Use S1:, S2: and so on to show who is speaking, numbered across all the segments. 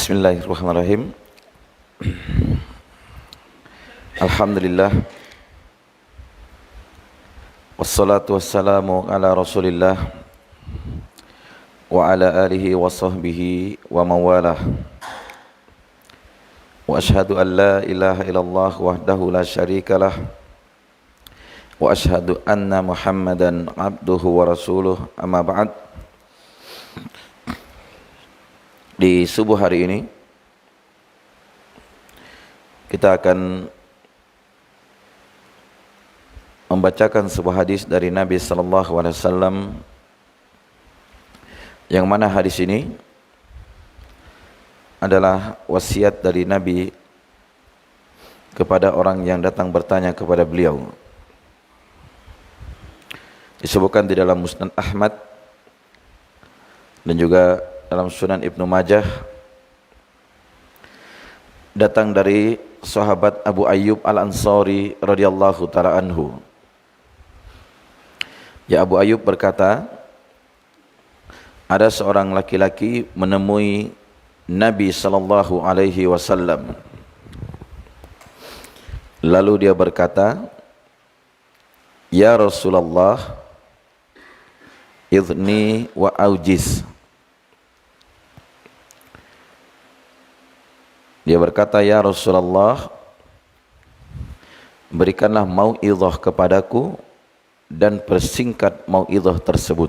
S1: Bismillahirrahmanirrahim. Alhamdulillah. Wassalatu wassalamu ala Rasulillah wa ala alihi wa sahbihi wa mawalah. Wa ashhadu an la ilaha illallah wahdahu la syarikalah. Wa ashhadu anna Muhammadan abduhu wa rasuluh. Amma ba'd. Di subuh hari ini kita akan membacakan sebuah hadis dari Nabi sallallahu alaihi wasallam, yang mana hadis ini adalah wasiat dari Nabi kepada orang yang datang bertanya kepada beliau. Disebutkan di dalam Musnad Ahmad dan juga dalam Sunan Ibnu Majah, datang dari sahabat Abu Ayyub Al-Ansari radhiyallahu ta'ala anhu. Ya, Abu Ayyub berkata, ada seorang laki-laki menemui Nabi sallallahu alaihi wasallam. Lalu dia berkata, "Ya Rasulullah, idzni wa aujiz." Dia berkata, "Ya Rasulullah, berikanlah mau'izah kepadaku dan persingkat mau'izah tersebut."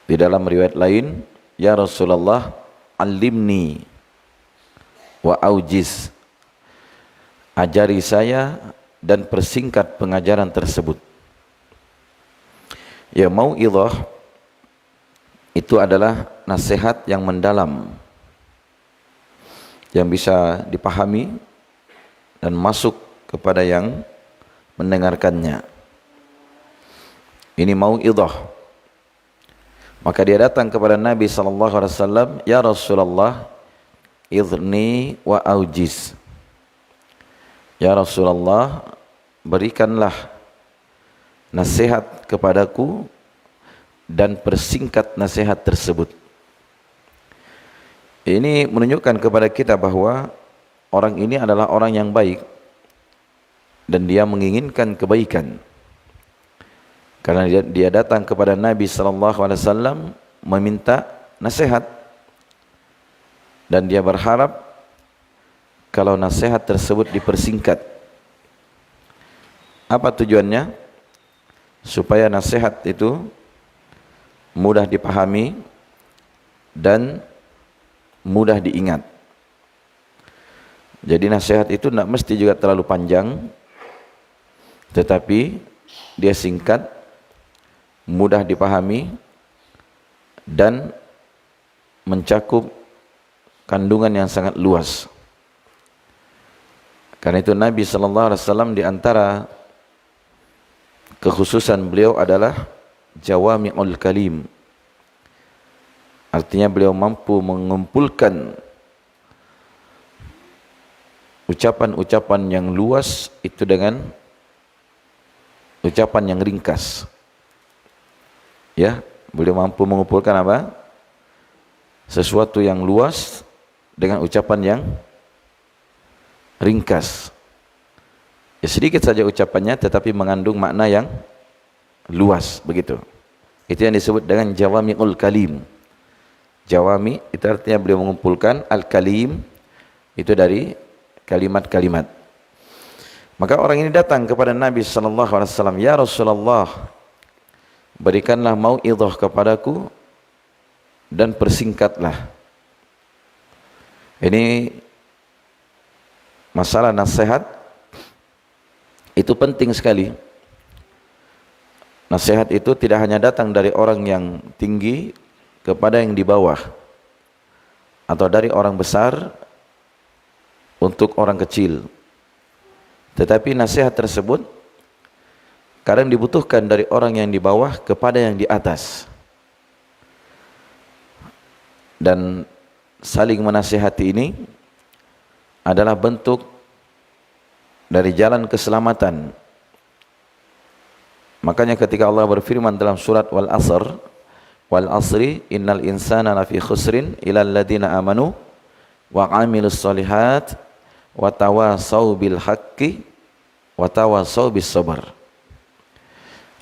S1: Di dalam riwayat lain, "Ya Rasulullah, alimni wa aujiz." Ajari saya dan persingkat pengajaran tersebut. Ya, mau'izah itu adalah nasihat yang mendalam, yang bisa dipahami dan masuk kepada yang mendengarkannya. Ini mau'izah. Maka dia datang kepada Nabi sallallahu alaihi wasallam, "Ya Rasulullah, idzni wa aujiz." Ya Rasulullah, berikanlah nasihat kepadaku dan persingkat nasihat tersebut. Ini menunjukkan kepada kita bahwa orang ini adalah orang yang baik dan dia menginginkan kebaikan. Karena dia datang kepada Nabi sallallahu alaihi wasallam meminta nasihat, dan dia berharap kalau nasihat tersebut dipersingkat. Apa tujuannya? Supaya nasihat itu mudah dipahami dan mudah diingat. Jadi nasihat itu tidak mesti juga terlalu panjang, tetapi dia singkat, mudah dipahami, dan mencakup kandungan yang sangat luas. Karena itu Nabi sallallahu alaihi wasallam, di antara kekhususan beliau adalah jawami'ul kalim. Artinya beliau mampu mengumpulkan ucapan-ucapan yang luas itu dengan ucapan yang ringkas. Ya, beliau mampu mengumpulkan apa? Sesuatu yang luas dengan ucapan yang ringkas. Ya, sedikit saja ucapannya tetapi mengandung makna yang luas, begitu. Itu yang disebut dengan jawami'ul kalim. Jawami itu artinya beliau mengumpulkan, al-kalim itu dari kalimat-kalimat. Maka orang ini datang kepada Nabi sallallahu alaihi wasallam, "Ya Rasulullah, berikanlah mau'izah kepadaku dan persingkatlah." Ini masalah nasihat itu penting sekali. Nasihat itu tidak hanya datang dari orang yang tinggi kepada yang di bawah, atau dari orang besar untuk orang kecil, tetapi nasihat tersebut kadang dibutuhkan dari orang yang di bawah kepada yang di atas, dan saling menasihati ini adalah bentuk dari jalan keselamatan. Makanya ketika Allah berfirman dalam surat Wal Asr, wal asri innal insana lafi khusrin illa alladziina amanu wa 'amilus shalihat wa tawassaw bil haqqi wa tawassaw bis sabr.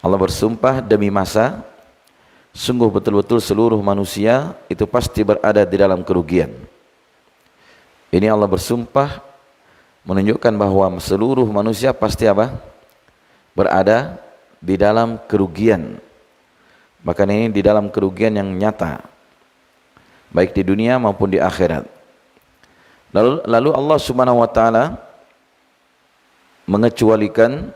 S1: Allah bersumpah demi masa, sungguh betul-betul seluruh manusia itu pasti berada di dalam kerugian. Ini Allah bersumpah menunjukkan bahwa seluruh manusia pasti apa? Berada di dalam kerugian. Bahkan ini di dalam kerugian yang nyata, baik di dunia maupun di akhirat. Lalu Allah Subhanahu wa taala mengecualikan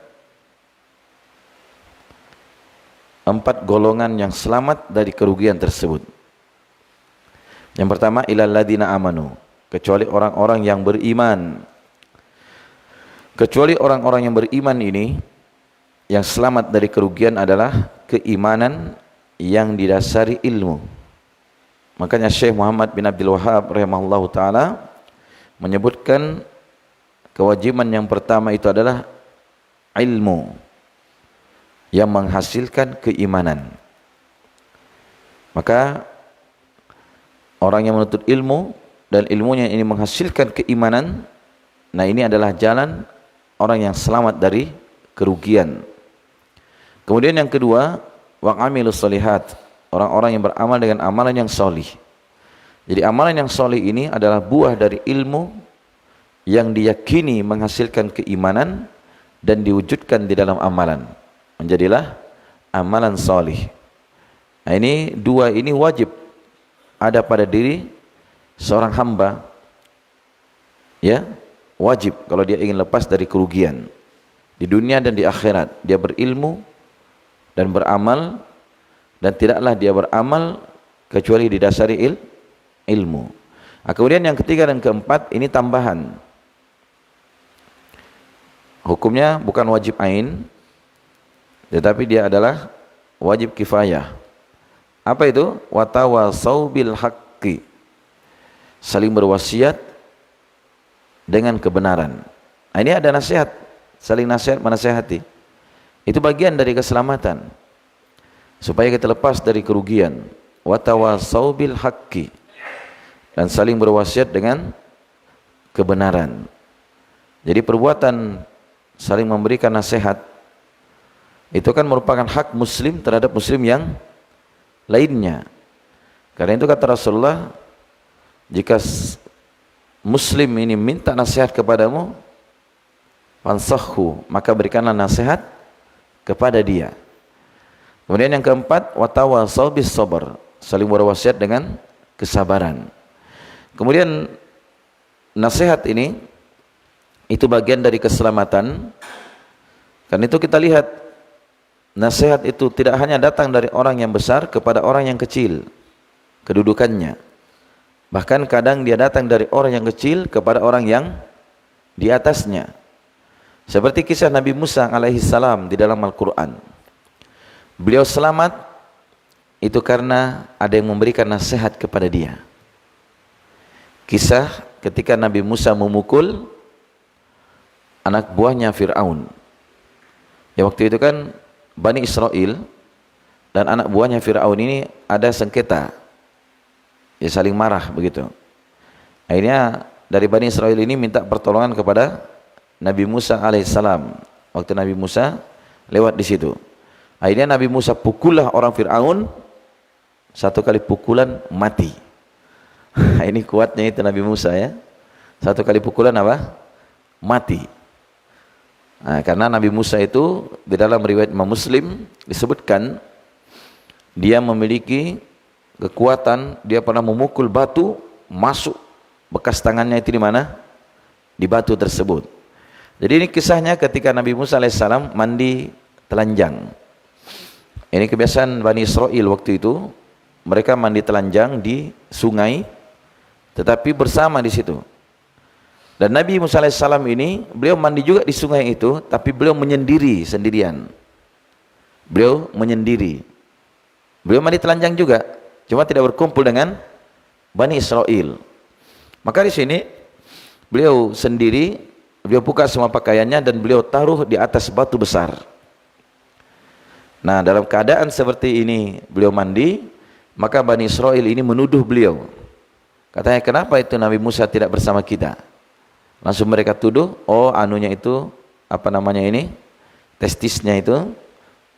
S1: 4 golongan yang selamat dari kerugian tersebut. Yang pertama, ilal ladzina amanu, kecuali orang-orang yang beriman. Kecuali orang-orang yang beriman ini, yang selamat dari kerugian adalah keimanan yang didasari ilmu. Makanya Syekh Muhammad bin Abdul Wahhab rahimahullahu taala menyebutkan kewajiban yang pertama itu adalah ilmu yang menghasilkan keimanan. Maka orang yang menuntut ilmu dan ilmunya ini menghasilkan keimanan, nah ini adalah jalan orang yang selamat dari kerugian. Kemudian yang kedua, wa 'amilus shalihat, orang-orang yang beramal dengan amalan yang solih. Jadi amalan yang solih ini adalah buah dari ilmu yang diyakini menghasilkan keimanan dan diwujudkan di dalam amalan. Menjadilah amalan solih. Nah ini dua ini wajib ada pada diri seorang hamba, ya, wajib kalau dia ingin lepas dari kerugian di dunia dan di akhirat. Dia berilmu dan beramal, dan tidaklah dia beramal kecuali didasari ilmu. Nah, kemudian yang ketiga dan keempat ini tambahan. Hukumnya bukan wajib ain, tetapi dia adalah wajib kifayah. Apa itu? Watawasau bil haqqi, saling berwasiat dengan kebenaran. Nah, ini ada nasihat, saling nasihat menasihati. Itu bagian dari keselamatan supaya kita lepas dari kerugian. Watawasau bil haqqi, dan saling berwasiat dengan kebenaran. Jadi perbuatan saling memberikan nasihat itu kan merupakan hak muslim terhadap muslim yang lainnya. Karena itu kata Rasulullah, jika muslim ini minta nasihat kepadamu, fansahhu, maka berikanlah nasihat kepada dia. Kemudian yang keempat, watawasau bis sabr, saling berwasiat dengan kesabaran. Kemudian nasihat ini itu bagian dari keselamatan. Karena itu kita lihat nasihat itu tidak hanya datang dari orang yang besar kepada orang yang kecil kedudukannya, bahkan kadang dia datang dari orang yang kecil kepada orang yang di atasnya. Seperti kisah Nabi Musa alaihissalam di dalam Al-Quran. Beliau selamat itu karena ada yang memberikan nasihat kepada dia. Kisah ketika Nabi Musa memukul anak buahnya Fir'aun. Ya, waktu itu kan Bani Israel dan anak buahnya Fir'aun ini ada sengketa, ya, saling marah begitu. Akhirnya dari Bani Israel ini minta pertolongan kepada Nabi Musa alaihissalam. Waktu Nabi Musa lewat di situ, akhirnya Nabi Musa pukullah orang Fir'aun, 1 kali pukulan mati. Ini kuatnya itu Nabi Musa, ya, 1 kali pukulan apa? Mati. Nah, karena Nabi Musa itu di dalam riwayat Imam Muslim disebutkan dia memiliki kekuatan, dia pernah memukul batu, masuk bekas tangannya itu di mana? Di batu tersebut. Jadi ini kisahnya ketika Nabi Musa alaihissalam mandi telanjang. Ini kebiasaan Bani Israel waktu itu, mereka mandi telanjang di sungai, tetapi bersama di situ. Dan Nabi Musa alaihissalam ini, beliau mandi juga di sungai itu, tapi beliau menyendiri sendirian. Beliau menyendiri. Beliau mandi telanjang juga, cuma tidak berkumpul dengan Bani Israel. Maka di sini beliau sendiri, beliau buka semua pakaiannya dan beliau taruh di atas batu besar. Nah, dalam keadaan seperti ini beliau mandi, Maka Bani Israel ini menuduh beliau. Katanya, kenapa itu Nabi Musa tidak bersama kita? Langsung mereka tuduh, oh anunya itu, apa namanya ini, testisnya itu,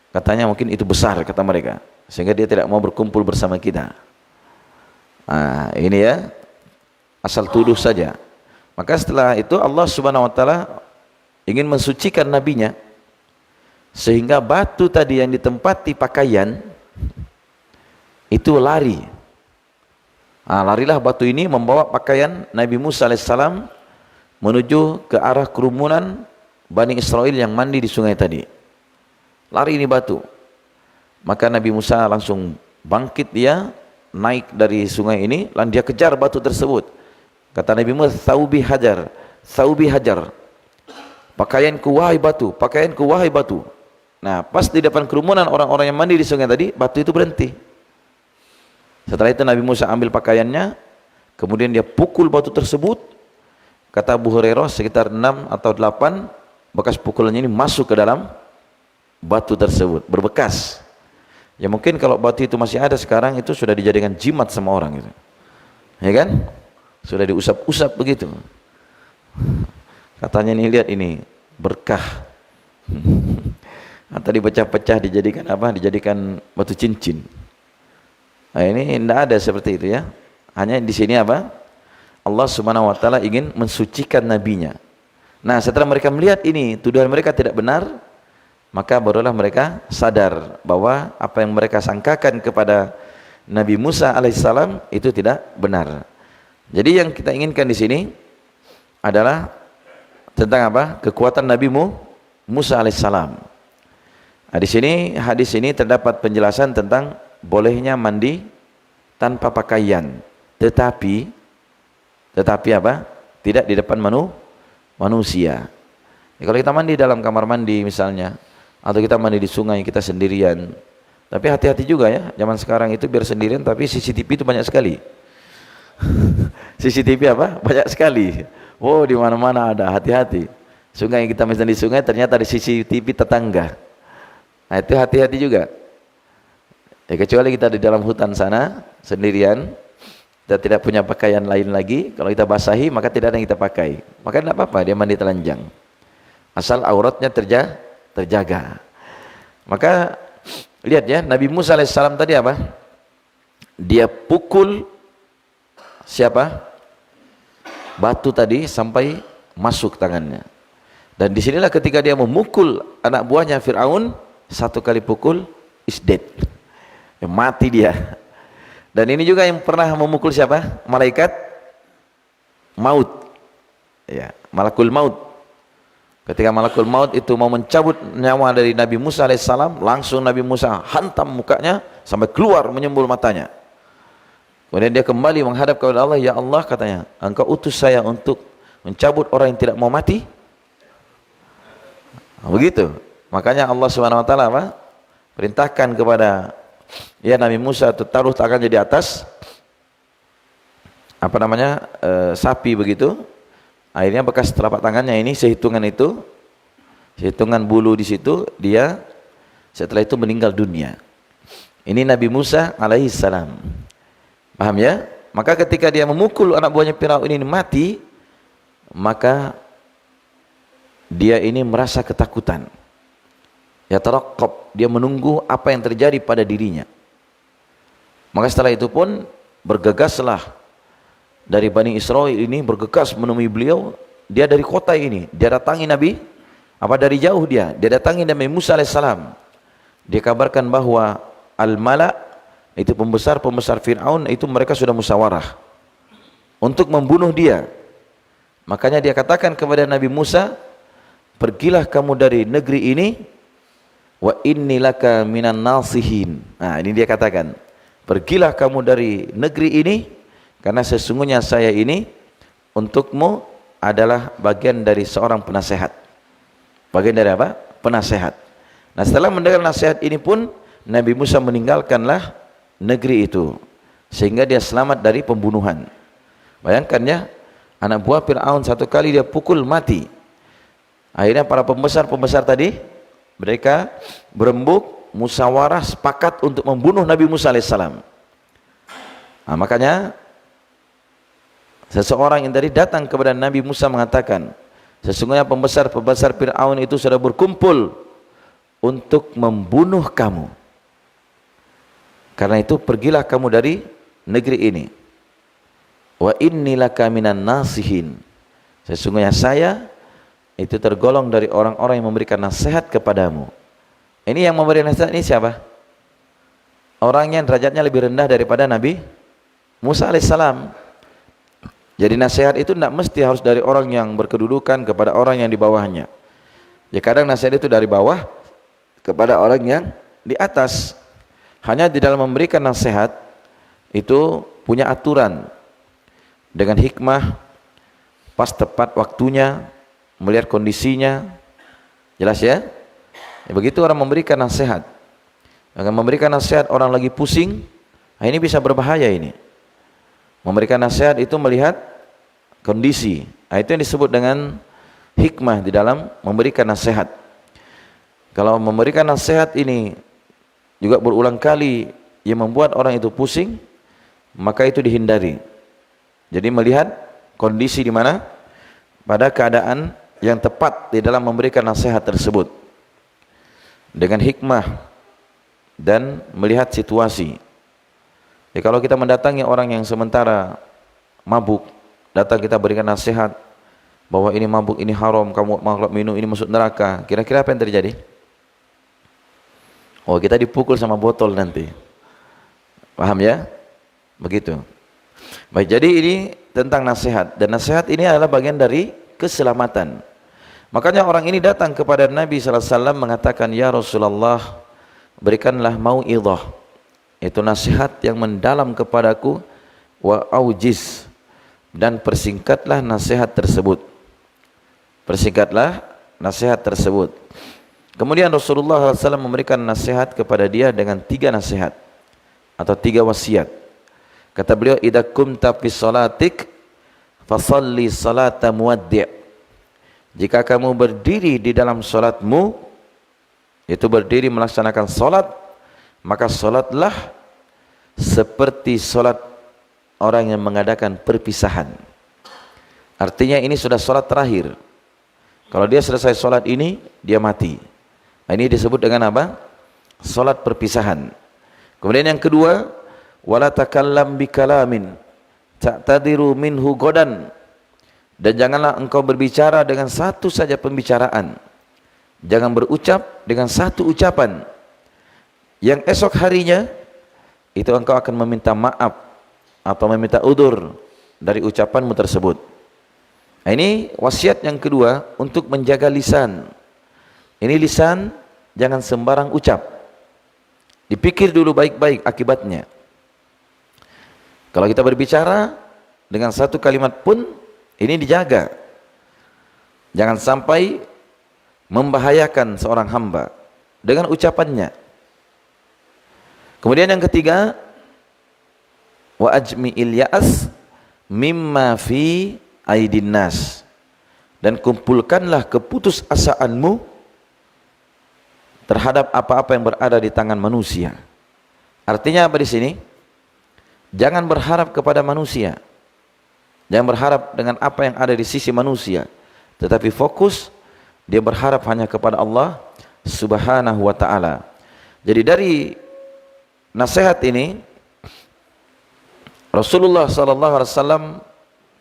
S1: katanya mungkin itu besar, kata mereka. Sehingga dia tidak mau berkumpul bersama kita. Nah, ini ya, asal tuduh saja. Maka setelah itu Allah Subhanahu wa taala ingin mensucikan nabinya, sehingga batu tadi yang ditempati pakaian itu lari. Nah, larilah batu ini membawa pakaian Nabi Musa alaihissalam menuju ke arah kerumunan Bani Israel yang mandi di sungai tadi. Lari ini batu. Maka Nabi Musa langsung bangkit, dia naik dari sungai ini, lalu dia kejar batu tersebut. Kata Nabi Musa, "Thawbi hajar, thawbi hajar." Pakaianku wahai batu, pakaianku wahai batu. Nah, pas di depan kerumunan orang-orang yang mandi di sungai tadi, batu itu berhenti. Setelah itu Nabi Musa ambil pakaiannya, kemudian dia pukul batu tersebut. Kata Abu Hurairah sekitar 6 atau 8 bekas pukulannya ini masuk ke dalam batu tersebut, berbekas. Ya mungkin kalau batu itu masih ada sekarang, itu sudah dijadikan jimat sama orang gitu. Ya kan? Sudah diusap-usap begitu. Katanya nih, lihat ini berkah. Atau dipecah-pecah dijadikan apa? Dijadikan batu cincin. Nah, ini tidak ada seperti itu ya. Hanya di sini apa? Allah Subhanahu wa taala ingin mensucikan nabinya. Nah, setelah mereka melihat ini, tuduhan mereka tidak benar, maka barulah mereka sadar bahwa apa yang mereka sangkakan kepada Nabi Musa alaihissalam itu tidak benar. Jadi yang kita inginkan di sini adalah tentang apa? Kekuatan Nabi Musa alaihissalam. Nah, di sini hadis ini terdapat penjelasan tentang bolehnya mandi tanpa pakaian, tetapi apa? Tidak di depan manusia. Ya, kalau kita mandi dalam kamar mandi misalnya, atau kita mandi di sungai kita sendirian, tapi hati-hati juga ya. Zaman sekarang itu biar sendirian, tapi CCTV itu banyak sekali. CCTV apa? Banyak sekali. Oh, di mana-mana ada. Hati-hati. Sungai kita misalnya di sungai, ternyata ada CCTV tetangga. Nah, itu hati-hati juga. Ya, kecuali kita di dalam hutan sana sendirian, kita tidak punya pakaian lain lagi. Kalau kita basahi, maka tidak ada yang kita pakai. Maka tidak apa-apa, dia mandi telanjang, asal auratnya terjaga. Maka lihat ya, Nabi Musa alaihissalam tadi apa? Dia pukul siapa? Batu tadi sampai masuk tangannya. Dan disinilah ketika dia memukul anak buahnya Fir'aun, satu kali pukul is dead. Ya, mati dia. Dan ini juga yang pernah memukul siapa? Malaikat maut. Ya, malakul maut. Ketika malakul maut itu mau mencabut nyawa dari Nabi Musa alaihissalam, langsung Nabi Musa hantam mukanya sampai keluar menyembul matanya. Kemudian dia kembali menghadap kepada Allah, ya Allah katanya, engkau utus saya untuk mencabut orang yang tidak mau mati? Begitu. Makanya Allah Subhanahu wa taala apa? Perintahkan kepada Nabi Musa taruh tangannya di atas apa namanya? Sapi begitu. Akhirnya bekas telapak tangannya ini sehitungan bulu di situ, dia setelah itu meninggal dunia. Ini Nabi Musa alaihi salam. Paham ya? Maka ketika dia memukul anak buahnya Firaun ini mati, maka dia ini merasa ketakutan. Ya taraqqab, dia menunggu apa yang terjadi pada dirinya. Maka setelah itu pun bergegaslah dari Bani Israel ini, bergegas menemui beliau. Dia dari kota ini, dia datangi Nabi, dari jauh dia datangi Nabi Musa alaihissalam. Dia kabarkan bahwa al-mala' itu pembesar Fir'aun itu mereka sudah musyawarah untuk membunuh dia. Makanya dia katakan kepada Nabi Musa, pergilah kamu dari negeri ini, wa inni laka minan nasihin. Nah, ini dia katakan, pergilah kamu dari negeri ini, karena sesungguhnya saya ini untukmu adalah bagian dari seorang penasehat. Bagian dari apa? Penasehat. Nah, setelah mendengar nasihat ini pun Nabi Musa meninggalkanlah negeri itu, sehingga dia selamat dari pembunuhan. Bayangkan ya, anak buah Fir'aun satu kali dia pukul mati. Akhirnya para pembesar tadi, mereka berembuk, musyawarah, sepakat untuk membunuh Nabi Musa alaihissalam. Nah, makanya seseorang yang tadi datang kepada Nabi Musa mengatakan, sesungguhnya pembesar-pembesar Fir'aun itu sudah berkumpul untuk membunuh kamu. Karena itu pergilah kamu dari negeri ini. Wa inni laka minan nasihin. Sesungguhnya saya itu tergolong dari orang-orang yang memberikan nasihat kepadamu. Ini yang memberi nasihat ini siapa? Orang yang derajatnya lebih rendah daripada Nabi Musa alaihissalam. Jadi nasihat itu tidak mesti harus dari orang yang berkedudukan kepada orang yang di bawahnya. Ya kadang nasihat itu dari bawah kepada orang yang di atas. Hanya di dalam memberikan nasihat itu punya aturan dengan hikmah, pas tepat waktunya, melihat kondisinya. Jelas ya? Ya begitu orang memberikan nasihat. Akan memberikan nasihat orang lagi pusing, nah ini bisa berbahaya ini. Memberikan nasihat itu melihat kondisi. Nah, itu yang disebut dengan hikmah di dalam memberikan nasihat. Kalau memberikan nasihat ini juga berulang kali yang membuat orang itu pusing, maka itu dihindari. Jadi melihat kondisi di mana pada keadaan yang tepat di dalam memberikan nasihat tersebut dengan hikmah dan melihat situasi. Ya, kalau kita mendatangi orang yang sementara mabuk, datang kita berikan nasihat bahwa ini mabuk, ini haram, kamu makhluk minum ini masuk neraka, kira-kira apa yang terjadi? Oh, kita dipukul sama botol nanti. Paham ya? Begitu. Baik, jadi ini tentang nasihat, dan nasihat ini adalah bagian dari keselamatan. Makanya orang ini datang kepada Nabi sallallahu alaihi wasallam mengatakan, "Ya Rasulullah, berikanlah mau'izah." Itu nasihat yang mendalam kepadaku, wa aujiz, dan persingkatlah nasihat tersebut. Persingkatlah nasihat tersebut. Kemudian Rasulullah SAW memberikan nasihat kepada dia dengan 3 nasihat atau 3 wasiat. Kata beliau, idza kumta fi shalatik fasalli salata muwaddi'. Jika kamu berdiri di dalam salatmu, itu berdiri melaksanakan salat, maka salatlah seperti salat orang yang mengadakan perpisahan. Artinya ini sudah salat terakhir. Kalau dia selesai salat ini, dia mati. Nah, ini disebut dengan apa? Salat perpisahan. Kemudian yang kedua, wala takallam bikalamin ta'tadiru minhu godan. Dan janganlah engkau berbicara dengan satu saja pembicaraan. Jangan berucap dengan satu ucapan yang esok harinya itu engkau akan meminta maaf atau meminta udur dari ucapanmu tersebut. Nah, ini wasiat yang kedua untuk menjaga lisan. Ini lisan jangan sembarang ucap. Dipikir dulu baik-baik akibatnya. Kalau kita berbicara dengan satu kalimat pun ini dijaga. Jangan sampai membahayakan seorang hamba dengan ucapannya. Kemudian yang ketiga, wa ajmi'il ya'as mimma fi aidin nas, dan kumpulkanlah keputusasaanmu terhadap apa-apa yang berada di tangan manusia. Artinya apa di sini? Jangan berharap kepada manusia. Jangan berharap dengan apa yang ada di sisi manusia, tetapi fokus dia berharap hanya kepada Allah Subhanahu wa ta'ala. Jadi dari nasihat ini Rasulullah SAW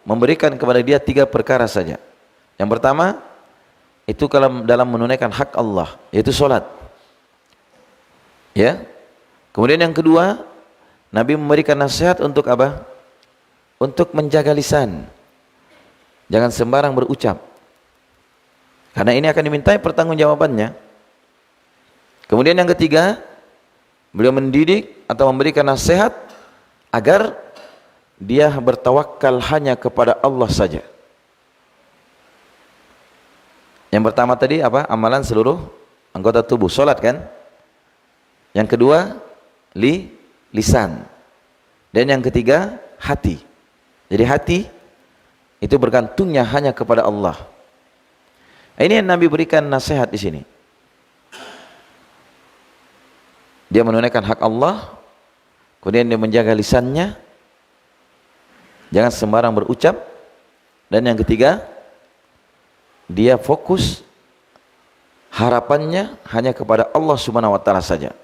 S1: memberikan kepada dia 3 perkara saja. Yang pertama itu kalau dalam menunaikan hak Allah, yaitu sholat. Ya. Kemudian yang kedua, Nabi memberikan nasihat untuk apa? Untuk menjaga lisan. Jangan sembarang berucap. Karena ini akan dimintai pertanggungjawabannya. Kemudian yang ketiga, beliau mendidik atau memberikan nasihat agar dia bertawakal hanya kepada Allah saja. Yang pertama tadi apa? Amalan seluruh anggota tubuh, sholat kan? Yang kedua, lisan. Dan yang ketiga, hati. Jadi hati itu bergantungnya hanya kepada Allah. Ini yang Nabi berikan nasihat di sini. Dia menunaikan hak Allah, kemudian dia menjaga lisannya, Jangan sembarang berucap. Dan yang ketiga, dia fokus harapannya hanya kepada Allah Subhanahu wa taala saja.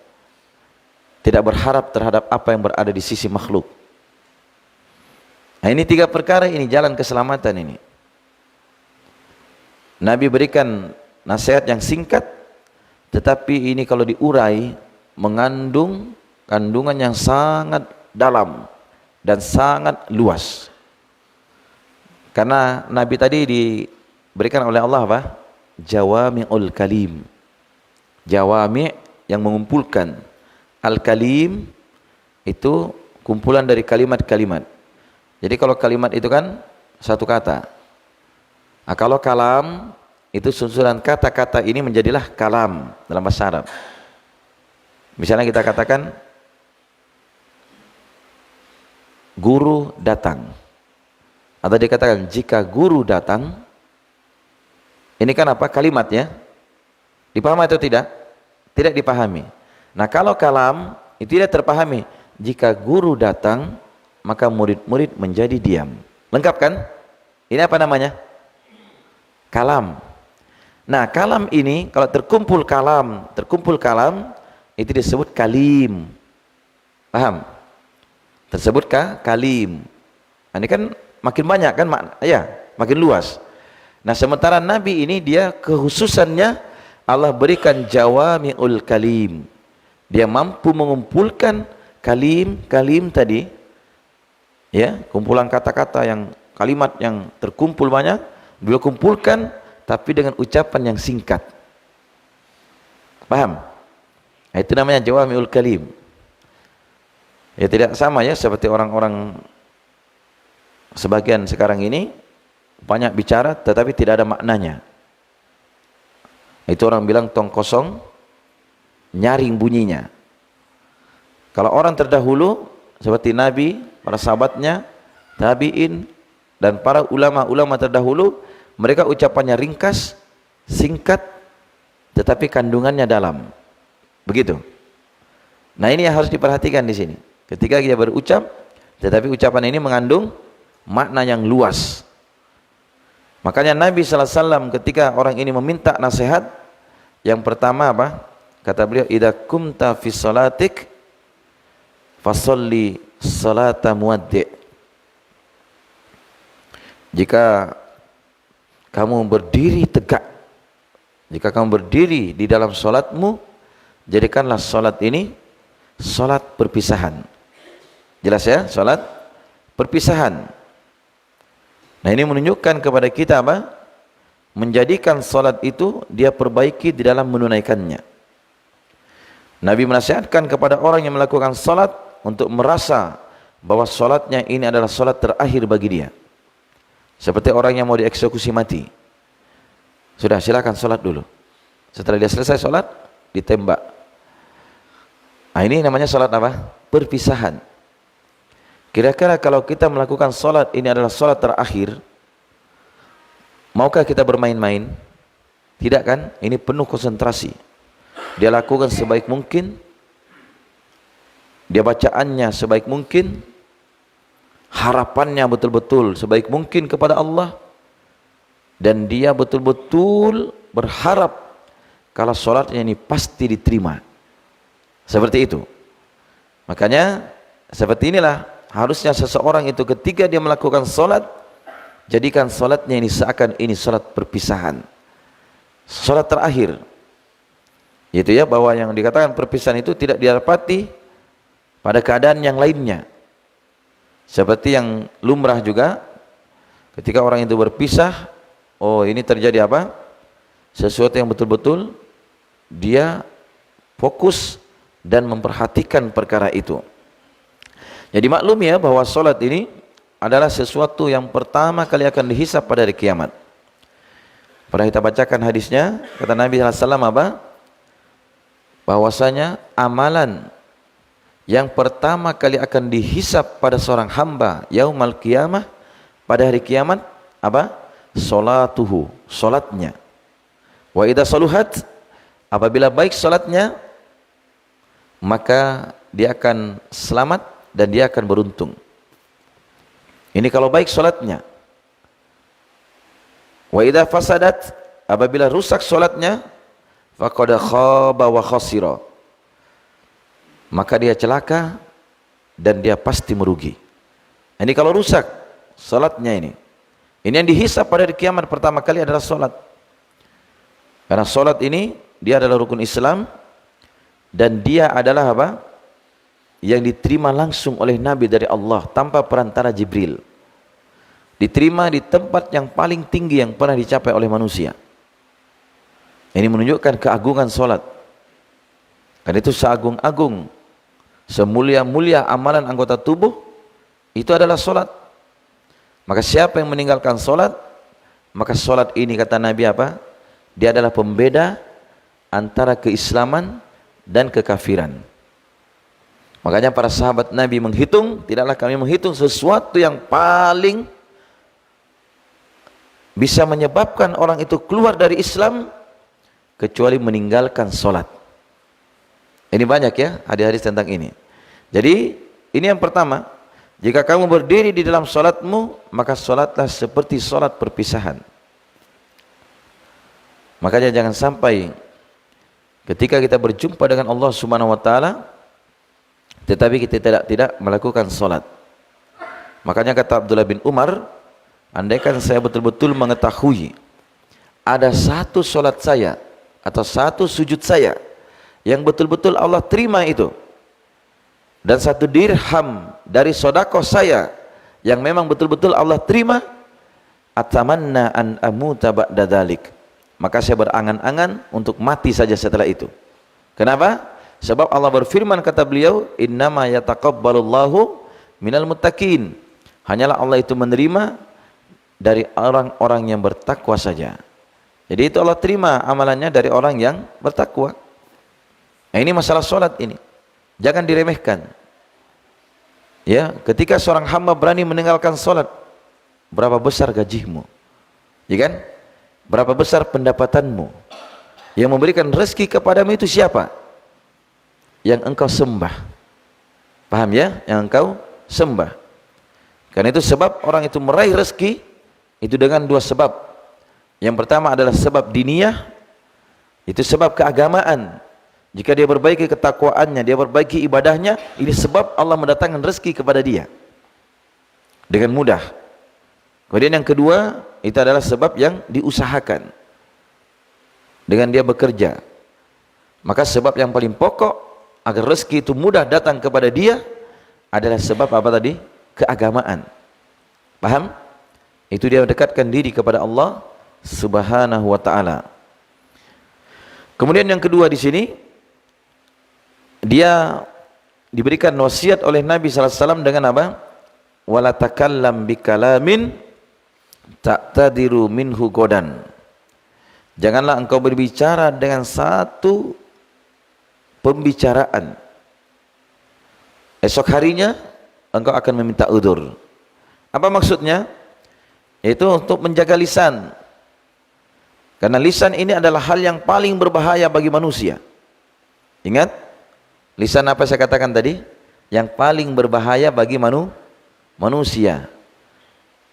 S1: Tidak berharap terhadap apa yang berada di sisi makhluk. Nah, ini 3 perkara, ini jalan keselamatan ini. Nabi berikan nasihat yang singkat, tetapi ini kalau diurai mengandung kandungan yang sangat dalam dan sangat luas. Karena Nabi tadi diberikan oleh Allah apa? Jawami'ul kalim. Jawami' yang mengumpulkan. Al-kalim itu kumpulan dari kalimat-kalimat. Jadi kalau kalimat itu kan satu kata. Nah, kalau kalam itu susunan kata-kata ini menjadilah kalam dalam bahasa Arab. Misalnya kita katakan guru datang. Atau dikatakan jika guru datang. Ini kan apa? Kalimatnya. Dipahami atau tidak? Tidak dipahami. Nah, kalau kalam itu tidak terpahami. Jika guru datang, maka murid-murid menjadi diam. Lengkap kan? Ini apa namanya? Kalam. Nah, kalam ini kalau terkumpul kalam itu disebut kalim. Paham? Tersebutkah kalim? Nah, ini kan makin banyak kan ya, makin luas. Nah, sementara Nabi ini dia kekhususannya Allah berikan jawami'ul kalim. Dia mampu mengumpulkan kalim tadi, ya, kumpulan kata-kata yang kalimat yang terkumpul banyak, beliau kumpulkan tapi dengan ucapan yang singkat. Paham? Nah, itu namanya jawami'ul kalim. Ya, tidak sama ya seperti orang-orang sebagian sekarang ini banyak bicara tetapi tidak ada maknanya. Itu orang bilang tong kosong nyaring bunyinya. Kalau orang terdahulu seperti Nabi, para sahabatnya, tabi'in dan para ulama-ulama terdahulu, mereka ucapannya ringkas, singkat, tetapi kandungannya dalam. Begitu. Nah, ini yang harus diperhatikan di sini. Ketika dia berucap, tetapi ucapan ini mengandung makna yang luas. Makanya Nabi SAW ketika orang ini meminta nasihat, yang pertama apa? Kata beliau, idza kumta fi salatik fasalli salata muwaddi'. Jika kamu berdiri tegak, jika kamu berdiri di dalam salatmu, jadikanlah salat ini salat perpisahan. Jelas ya? Salat perpisahan. Nah, ini menunjukkan kepada kita apa? Menjadikan salat itu dia perbaiki di dalam menunaikannya. Nabi menasihatkan kepada orang yang melakukan salat untuk merasa bahwa salatnya ini adalah salat terakhir bagi dia. Seperti orang yang mau dieksekusi mati. Sudah, silakan salat dulu. Setelah dia selesai salat, ditembak. Nah, ini namanya salat apa? Perpisahan. Kira-kira kalau kita melakukan salat ini adalah salat terakhir, maukah kita bermain-main? Tidak kan? Ini penuh konsentrasi. Dia lakukan sebaik mungkin, dia bacaannya sebaik mungkin, harapannya betul-betul sebaik mungkin kepada Allah, dan dia betul-betul berharap kalau salatnya ini pasti diterima. Seperti itu. Makanya seperti inilah harusnya seseorang itu ketika dia melakukan salat, jadikan salatnya ini seakan ini salat perpisahan, salat terakhir. Itu ya, bahwa yang dikatakan perpisahan itu tidak didapati pada keadaan yang lainnya. Seperti yang lumrah juga, ketika orang itu berpisah, oh ini terjadi apa? Sesuatu yang betul-betul dia fokus dan memperhatikan perkara itu. Jadi maklum ya bahwa salat ini adalah sesuatu yang pertama kali akan dihisab pada hari kiamat. Pernah kita bacakan hadisnya, kata Nabi SAW apa? Bahwasanya amalan yang pertama kali akan dihisab pada seorang hamba yaumal qiyamah, pada hari kiamat apa? Salatuhu, salatnya. Wa idza saluhat, apabila baik salatnya, maka dia akan selamat dan dia akan beruntung. Ini kalau baik solatnya. Wa idza fasadat, apabila rusak solatnya, faqad khaba wa khasira, maka dia celaka dan dia pasti merugi. Ini kalau rusak solatnya ini. Ini yang dihisab pada hari kiamat pertama kali adalah solat. Karena solat ini dia adalah rukun Islam dan dia adalah apa? Yang diterima langsung oleh Nabi dari Allah tanpa perantara Jibril. Diterima di tempat yang paling tinggi yang pernah dicapai oleh manusia. Ini menunjukkan keagungan solat. Karena itu seagung-agung, semulia-mulia amalan anggota tubuh itu adalah solat. Maka siapa yang meninggalkan solat, maka solat ini kata Nabi apa? Dia adalah pembeda antara keislaman dan kekafiran. Makanya para sahabat Nabi menghitung, tidaklah kami menghitung sesuatu yang paling bisa menyebabkan orang itu keluar dari Islam kecuali meninggalkan solat. Ini banyak ya hadis-hadis tentang ini. Jadi ini yang pertama, jika kamu berdiri di dalam solatmu, maka solatlah seperti solat perpisahan. Makanya jangan sampai ketika kita berjumpa dengan Allah Subhanahu wa taala tetapi kita tidak melakukan solat. Makanya kata Abdullah bin Umar, andaikan saya betul-betul mengetahui ada satu solat saya atau satu sujud saya yang betul-betul Allah terima itu, dan satu dirham dari sedekah saya yang memang betul-betul Allah terima, atamanna an amuta ba'da dzalik, maka saya berangan-angan untuk mati saja setelah itu. Kenapa? Sebab Allah berfirman, kata beliau, innama yataqabbalullahu minal muttaqin, hanyalah Allah itu menerima dari orang-orang yang bertakwa saja. Jadi itu Allah terima amalannya dari orang yang bertakwa. Nah, ini masalah solat ini, jangan diremehkan. Ya, ketika seorang hamba berani meninggalkan solat, berapa besar gajimu, ya kan? Berapa besar pendapatanmu? Yang memberikan rezeki kepadamu itu siapa? Yang engkau sembah. Paham ya? Yang engkau sembah. Karena itu sebab orang itu meraih rezeki itu dengan dua sebab. Yang pertama adalah sebab diniyah, itu sebab keagamaan. Jika dia perbaiki ketakwaannya, dia perbaiki ibadahnya, ini sebab Allah mendatangkan rezeki kepada dia dengan mudah. Kemudian yang kedua, itu adalah sebab yang diusahakan dengan dia bekerja. Maka sebab yang paling pokok agar rezeki itu mudah datang kepada dia adalah sebab apa tadi? Keagamaan. Paham? Itu dia mendekatkan diri kepada Allah Subhanahu wa taala. Kemudian yang kedua di sini, dia diberikan wasiat oleh Nabi sallallahu alaihi wasallam dengan apa? Wala takallam bikalamin ta'tadiru minhu godan. Janganlah engkau berbicara dengan satu pembicaraan, esok harinya engkau akan meminta udzur. Apa maksudnya? Yaitu untuk menjaga lisan. Karena lisan ini adalah hal yang paling berbahaya bagi manusia. Ingat, lisan apa saya katakan tadi? Yang paling berbahaya bagi manusia.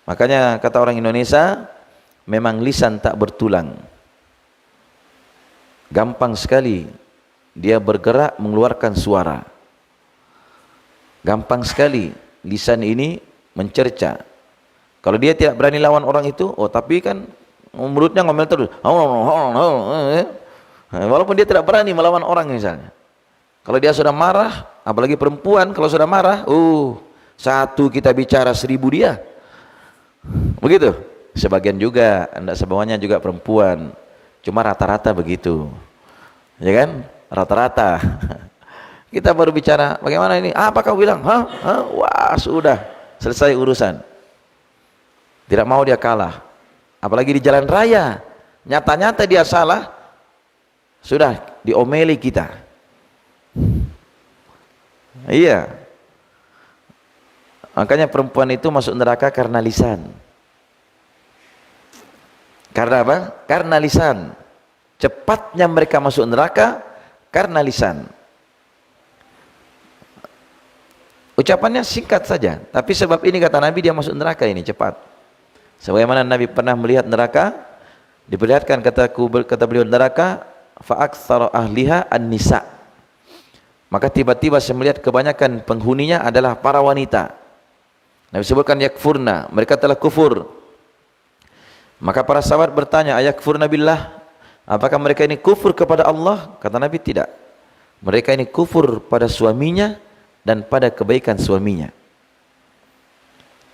S1: Makanya kata orang Indonesia, memang lisan tak bertulang. Gampang sekali dia bergerak mengeluarkan suara. Gampang sekali lisan ini mencerca. Kalau dia tidak berani lawan orang itu, oh tapi kan mulutnya ngomel terus. Walaupun dia tidak berani melawan orang misalnya. Kalau dia sudah marah, apalagi perempuan kalau sudah marah, satu kita bicara 1000 dia. Begitu. Sebagian juga, tidak semuanya juga perempuan. Cuma rata-rata begitu. Ya kan? Rata-rata. Kita baru bicara, bagaimana ini? Apa kau bilang? Wah, sudah selesai urusan. Tidak mau dia kalah. Apalagi di jalan raya, nyata-nyata dia salah, sudah diomeli kita. Iya. Makanya perempuan itu masuk neraka karena lisan. Karena apa? Karena lisan. Cepatnya mereka masuk neraka karena lisan. Ucapannya singkat saja, tapi sebab ini kata Nabi dia masuk neraka ini cepat. Sebagaimana Nabi pernah melihat neraka, diperlihatkan kata beliau neraka fa'aktsara ahliha an-nisa. Maka tiba-tiba saya melihat kebanyakan penghuninya adalah para wanita. Nabi sebutkan yakfurna, mereka telah kufur. Maka para sahabat bertanya, ayakfurna billah, apakah mereka ini kufur kepada Allah? Kata Nabi tidak. Mereka ini kufur pada suaminya dan pada kebaikan suaminya.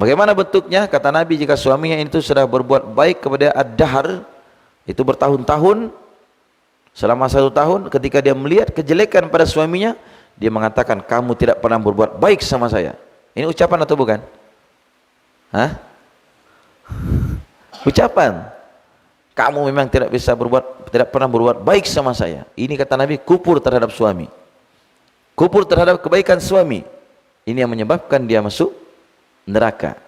S1: Bagaimana bentuknya? Kata Nabi, jika suaminya itu sudah berbuat baik kepada ad-dahr, itu bertahun-tahun, selama 1 tahun, ketika dia melihat kejelekan pada suaminya, dia mengatakan, kamu tidak pernah berbuat baik sama saya. Ini ucapan atau bukan? Hah? Ucapan. Kamu memang tidak pernah berbuat baik sama saya. Ini kata Nabi, kufur terhadap suami. Kufur terhadap kebaikan suami. Ini yang menyebabkan dia masuk neraka.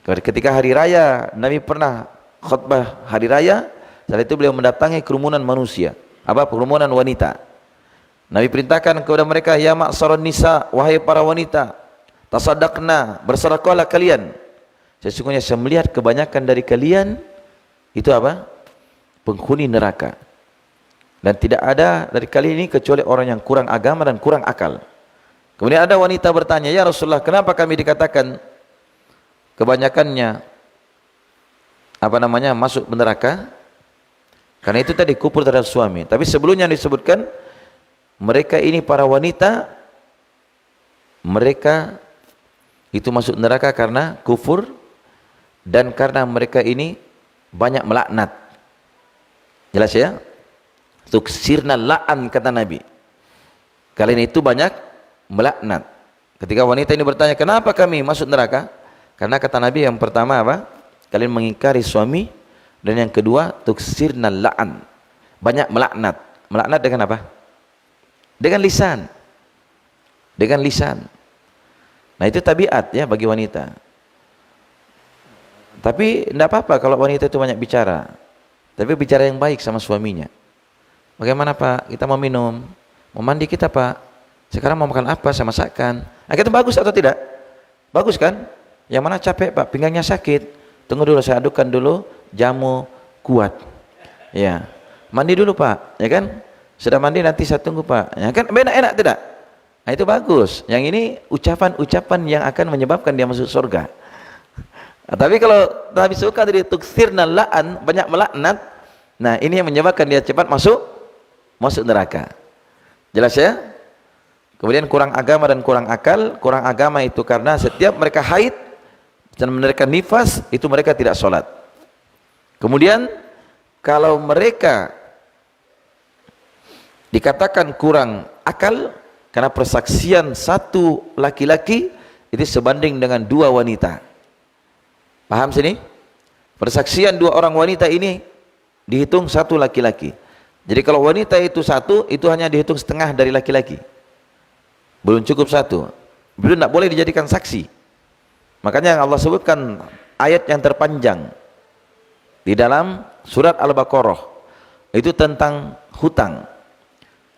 S1: Ketika hari raya, Nabi pernah khutbah hari raya, setelah itu beliau mendatangi kerumunan manusia. Apa? Kerumunan wanita. Nabi perintahkan kepada mereka, ya ma'syaron nisa, wahai para wanita, tasaddaqna, bersedekahlah kalian. Sesungguhnya saya melihat kebanyakan dari kalian itu apa? Penghuni neraka. Dan tidak ada dari kalian ini kecuali orang yang kurang agama dan kurang akal. Kemudian ada wanita bertanya, ya Rasulullah, kenapa kami dikatakan kebanyakannya masuk neraka? Karena itu tadi kufur terhadap suami. Tapi sebelumnya disebutkan mereka ini para wanita, mereka itu masuk neraka karena kufur dan karena mereka ini banyak melaknat. Jelas ya? Tuksirna la'an kata Nabi. Kalian itu banyak melaknat. Ketika wanita ini bertanya, kenapa kami masuk neraka? Karena kata Nabi yang pertama apa? Kalian mengingkari suami, dan yang kedua tuksirna la'an. Banyak melaknat. Melaknat dengan apa? Dengan lisan. Dengan lisan. Nah, itu tabiat ya bagi wanita. Tapi tidak apa-apa kalau wanita itu banyak bicara. Tapi bicara yang baik sama suaminya. Bagaimana Pak? Kita mau minum, mau mandi kita Pak. Sekarang mau makan apa? Saya masakkan. Nah, itu bagus atau tidak? Bagus kan? Yang mana capek Pak? Pinggangnya sakit. Tunggu dulu, saya adukkan dulu jamu kuat. Ya, mandi dulu Pak. Ya kan? Sudah mandi nanti saya tunggu Pak. Ya kan? Enak tidak? Nah, itu bagus. Yang ini ucapan-ucapan yang akan menyebabkan dia masuk surga. Nah, tapi kalau Nabi suka dari tuksirna la'an, banyak melaknat, nah ini yang menyebabkan dia cepat masuk neraka. Jelas ya? Kemudian kurang agama dan kurang akal. Kurang agama itu karena setiap mereka haid dan mereka nifas, itu mereka tidak sholat. Kemudian kalau mereka dikatakan kurang akal karena persaksian satu laki-laki itu sebanding dengan 2 wanita. Paham sini? Persaksian 2 orang wanita ini dihitung 1 laki-laki. Jadi kalau wanita itu 1, itu hanya dihitung setengah dari laki-laki. Belum cukup 1. Belum, tidak boleh dijadikan saksi. Makanya Allah sebutkan ayat yang terpanjang di dalam surat Al-Baqarah itu tentang hutang.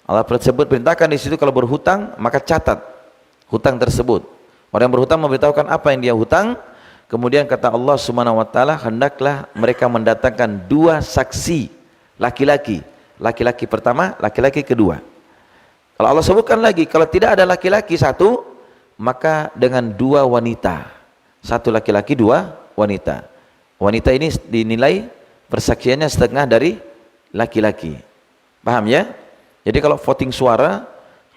S1: Allah perintahkan di situ kalau berhutang maka catat hutang tersebut. Orang yang berhutang memberitahukan apa yang dia hutang. Kemudian kata Allah Subhanahu wa taala, hendaklah mereka mendatangkan 2 saksi laki-laki. Laki-laki pertama, laki-laki kedua. Kalau Allah sebutkan lagi, kalau tidak ada laki-laki 1, maka dengan 2 wanita. 1 laki-laki, 2 wanita. Wanita ini dinilai persaksiannya setengah dari laki-laki. Paham ya? Jadi kalau voting suara,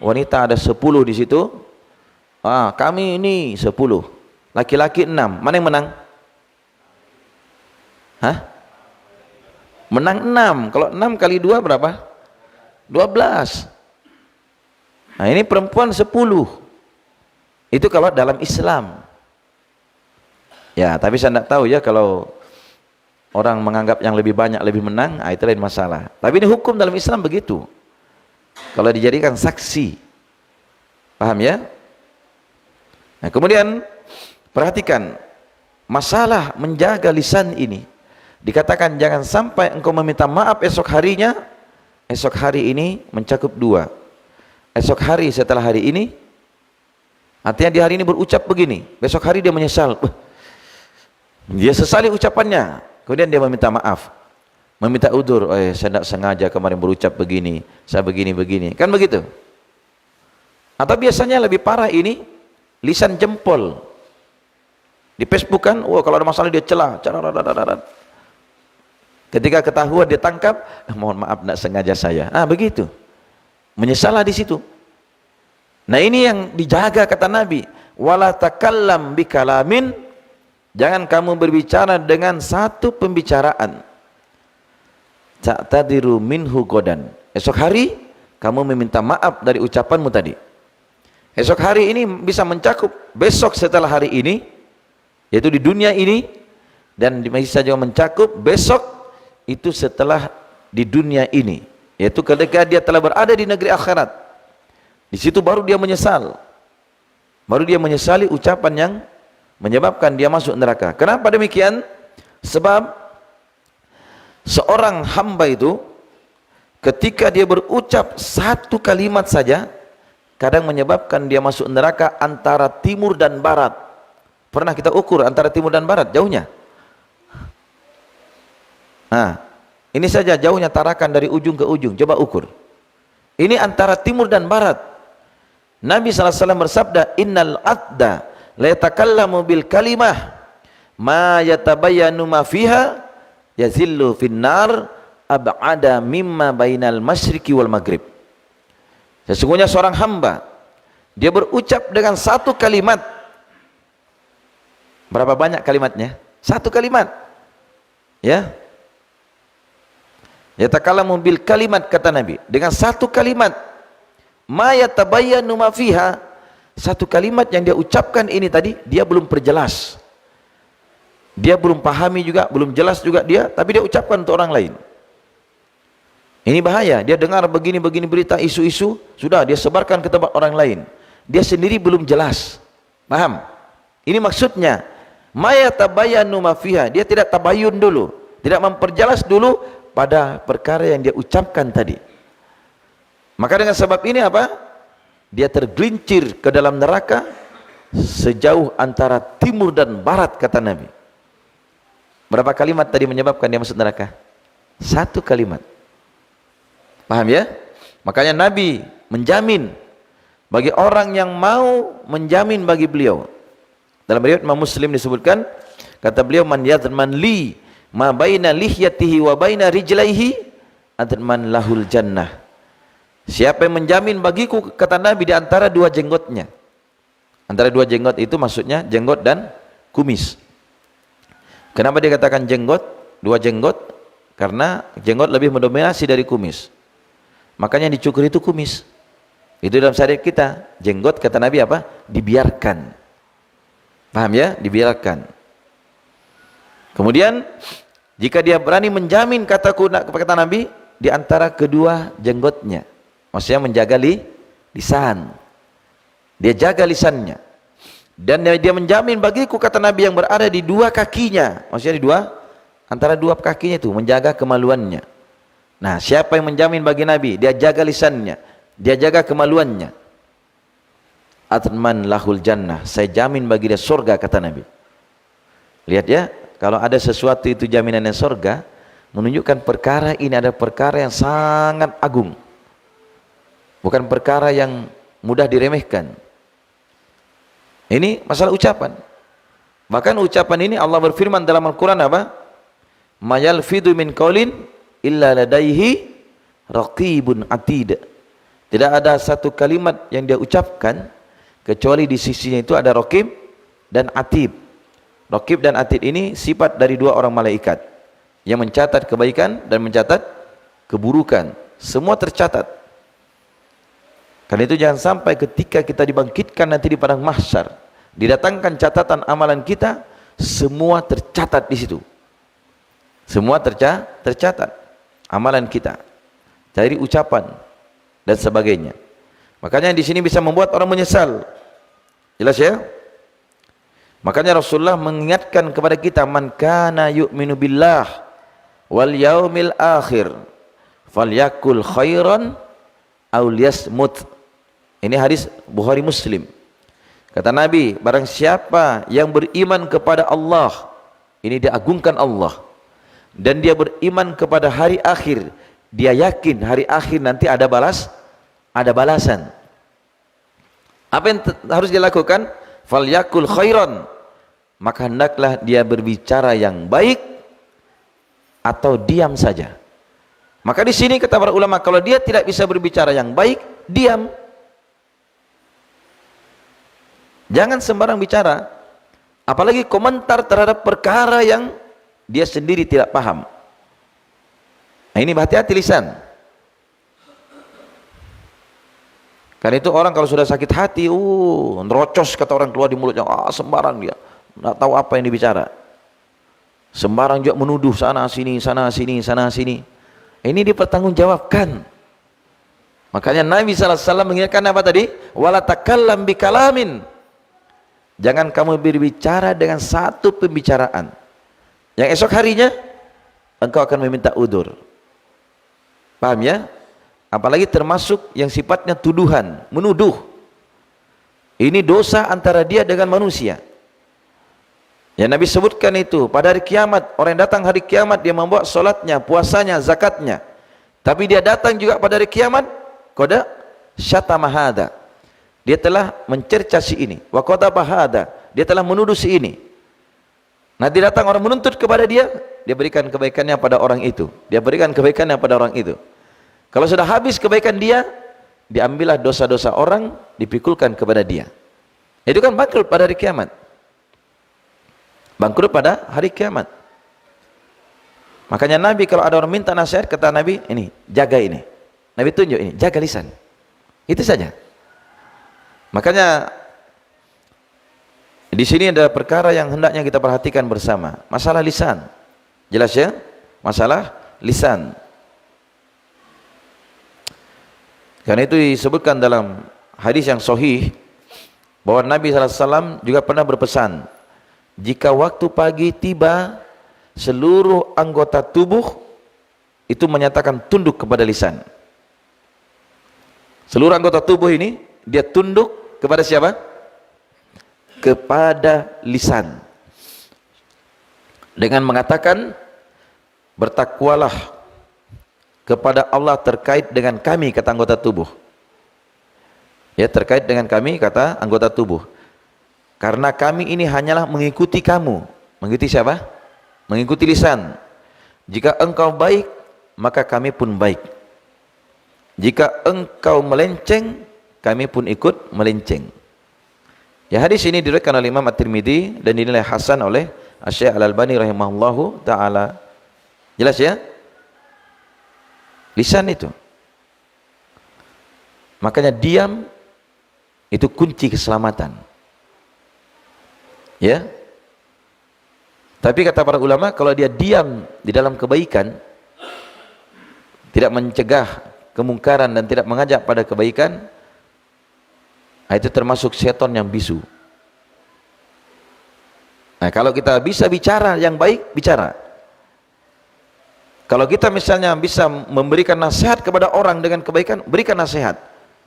S1: wanita ada 10 di situ. Kami ini 10. Laki-laki 6, mana yang menang? Hah? Menang 6. Kalau 6 kali 2 berapa? 12. Nah ini perempuan 10. Itu kalau dalam Islam. Ya, tapi saya tidak tahu ya kalau orang menganggap yang lebih banyak lebih menang, itu lain masalah. Tapi ini hukum dalam Islam begitu. Kalau dijadikan saksi. Paham ya? Nah kemudian perhatikan masalah menjaga lisan ini. Dikatakan jangan sampai engkau meminta maaf esok harinya. Esok hari ini mencakup 2. Esok hari setelah hari ini Artinya di hari ini berucap begini, besok hari dia menyesal. Dia sesali ucapannya. Kemudian dia meminta maaf, meminta udzur. Saya tidak sengaja kemarin berucap begini, saya begini-begini. Kan begitu? Atau biasanya lebih parah ini, lisan jempol. Di Facebook kan, kalau ada masalah dia celah. Ketika ketahuan dia tangkap, mohon maaf tidak sengaja saya. Begitu. Menyesalah di situ. Nah ini yang dijaga kata Nabi. Wala takallam bikalamin, jangan kamu berbicara dengan satu pembicaraan. Ta'tadiru minhu godan. Esok hari kamu meminta maaf dari ucapanmu tadi. Esok hari ini bisa mencakup besok setelah hari ini, yaitu di dunia ini, dan bisa juga mencakup besok itu setelah di dunia ini, yaitu ketika dia telah berada di negeri akhirat. Di situ baru dia menyesal, baru dia menyesali ucapan yang menyebabkan dia masuk neraka. Kenapa demikian? Sebab seorang hamba itu ketika dia berucap satu kalimat saja, kadang menyebabkan dia masuk neraka antara timur dan barat. Pernah kita ukur antara timur dan barat jauhnya? Nah, ini saja jauhnya Tarakan dari ujung ke ujung, coba ukur. Ini antara timur dan barat. Nabi SAW bersabda, innal adda la yatakallamu bil kalimah ma yatabayyanu ma fiha yazillu finnar ab'ada mimma bainal masyriqi wal maghrib. Sesungguhnya seorang hamba, dia berucap dengan satu kalimat. Berapa banyak kalimatnya? Satu kalimat. Ya. Yatakallamu bil kalimat, kata Nabi, dengan satu kalimat. Ma yatabayyanu ma fiha, satu kalimat yang dia ucapkan ini tadi, dia belum perjelas. Dia belum pahami juga, belum jelas juga dia, tapi dia ucapkan untuk orang lain. Ini bahaya. Dia dengar begini-begini berita, isu-isu, sudah dia sebarkan ke tempat orang lain. Dia sendiri belum jelas. Paham? Ini maksudnya. Ma yatabayyanu ma fiha, dia tidak tabayun dulu, tidak memperjelas dulu pada perkara yang dia ucapkan tadi. Maka dengan sebab ini apa? Dia tergelincir ke dalam neraka sejauh antara timur dan barat, kata Nabi. Berapa kalimat tadi menyebabkan dia masuk neraka? Satu kalimat. Paham ya? Makanya Nabi menjamin bagi orang yang mau menjamin bagi beliau. Dalam riwayat Imam Muslim disebutkan, kata beliau, man yadman li ma baina lihyatihi wa baina rijlaihi adman lahul jannah. Siapa yang menjamin bagiku, kata Nabi, di antara dua jenggotnya. Antara dua jenggot itu maksudnya jenggot dan kumis. Kenapa dia katakan jenggot, dua jenggot? Karena jenggot lebih mendominasi dari kumis. Makanya yang dicukur itu kumis. Itu dalam syariat kita. Jenggot, kata Nabi apa? Dibiarkan. Paham ya? Dibiarkan. Kemudian jika dia berani menjamin, kata Nabi, di antara kedua jenggotnya. Maksudnya menjaga lisan. Dia jaga lisannya. Dan dia menjamin bagiku, kata Nabi, yang berada di dua kakinya. Maksudnya di antara dua kakinya itu, menjaga kemaluannya. Nah, siapa yang menjamin bagi Nabi? Dia jaga lisannya, dia jaga kemaluannya. Atman lahul jannah, saya jamin bagi dia surga, kata Nabi. Lihat ya, kalau ada sesuatu itu jaminannya surga, menunjukkan perkara ini ada perkara yang sangat agung. Bukan perkara yang mudah diremehkan. Ini masalah ucapan. Bahkan ucapan ini Allah berfirman dalam Al-Quran apa? Ma yalfidu min qaulin illa ladaihi raqibun atid. Tidak ada satu kalimat yang dia ucapkan kecuali di sisinya itu ada raqib dan atid. Raqib dan atid ini sifat dari dua orang malaikat yang mencatat kebaikan dan mencatat keburukan. Semua tercatat. Karena itu jangan sampai ketika kita dibangkitkan nanti di padang mahsyar, didatangkan catatan amalan kita, semua tercatat di situ. Semua tercatat amalan kita dari ucapan dan sebagainya. Makanya di sini bisa membuat orang menyesal. Jelas ya? Makanya Rasulullah mengingatkan kepada kita, man kana yu'minu billah wal yaumil akhir falyakul khairan aw liyasmut. Ini hadis Bukhari Muslim. Kata Nabi, barang siapa yang beriman kepada Allah, ini diagungkan Allah, dan dia beriman kepada hari akhir, dia yakin hari akhir nanti ada balasan. Apa yang harus dilakukan? Falyakul khairan, maka hendaklah dia berbicara yang baik atau diam saja. Maka di sini kata para ulama, kalau dia tidak bisa berbicara yang baik, diam. Jangan sembarang bicara, apalagi komentar terhadap perkara yang dia sendiri tidak paham. Nah, ini hati-hati lisan. Karena itu orang kalau sudah sakit hati, nerocos kata orang keluar di mulutnya, sembarang dia, nggak tahu apa yang dibicara. Sembarang juga menuduh sana sini, sana sini, sana sini. Ini dipertanggungjawabkan. Makanya Nabi SAW mengingatkan apa tadi? Wala takallam bikalamin. Jangan kamu berbicara dengan satu pembicaraan yang esok harinya engkau akan meminta udur. Paham ya? Apalagi termasuk yang sifatnya tuduhan, menuduh. Ini dosa antara dia dengan manusia. Ya, Nabi sebutkan itu pada hari kiamat, orang yang datang hari kiamat dia membawa solatnya, puasanya, zakatnya, tapi dia datang juga pada hari kiamat qad syatama hada, dia telah mencerca si ini, wa qadaba hada, dia telah menuduh si ini. Nanti datang orang menuntut kepada dia, dia berikan kebaikannya pada orang itu, dia berikan kebaikannya pada orang itu. Kalau sudah habis kebaikan dia, diambillah dosa-dosa orang, dipikulkan kepada dia. Itu kan bangkrut pada hari kiamat. Bangkrut pada hari kiamat. Makanya Nabi kalau ada orang minta nasihat, kata Nabi, ini, jaga ini. Nabi tunjuk ini, jaga lisan. Itu saja. Makanya di sini ada perkara yang hendaknya kita perhatikan bersama. Masalah lisan. Jelas ya? Masalah lisan. Karena itu disebutkan dalam hadis yang sahih bahwa Nabi SAW juga pernah berpesan, jika waktu pagi tiba, seluruh anggota tubuh itu menyatakan tunduk kepada lisan. Seluruh anggota tubuh ini dia tunduk kepada siapa? Kepada lisan. Dengan mengatakan, bertakwalah kepada Allah terkait dengan kami, kata anggota tubuh. Ya, terkait dengan kami, kata anggota tubuh. Karena kami ini hanyalah mengikuti kamu. Mengikuti siapa? Mengikuti lisan. Jika engkau baik, maka kami pun baik. Jika engkau melenceng, kami pun ikut melenceng. Ya, hadis ini diriwayatkan oleh Imam At-Tirmidzi dan dinilai hasan oleh Asy-Syaikh Al-Albani rahimahullahu taala. Jelas ya? Lisan itu. Makanya diam itu kunci keselamatan. Ya. Tapi kata para ulama, kalau dia diam di dalam kebaikan, tidak mencegah kemungkaran dan tidak mengajak pada kebaikan, itu termasuk setan yang bisu. Nah, kalau kita bisa bicara yang baik, bicara. Kalau kita misalnya bisa memberikan nasihat kepada orang dengan kebaikan, berikan nasihat.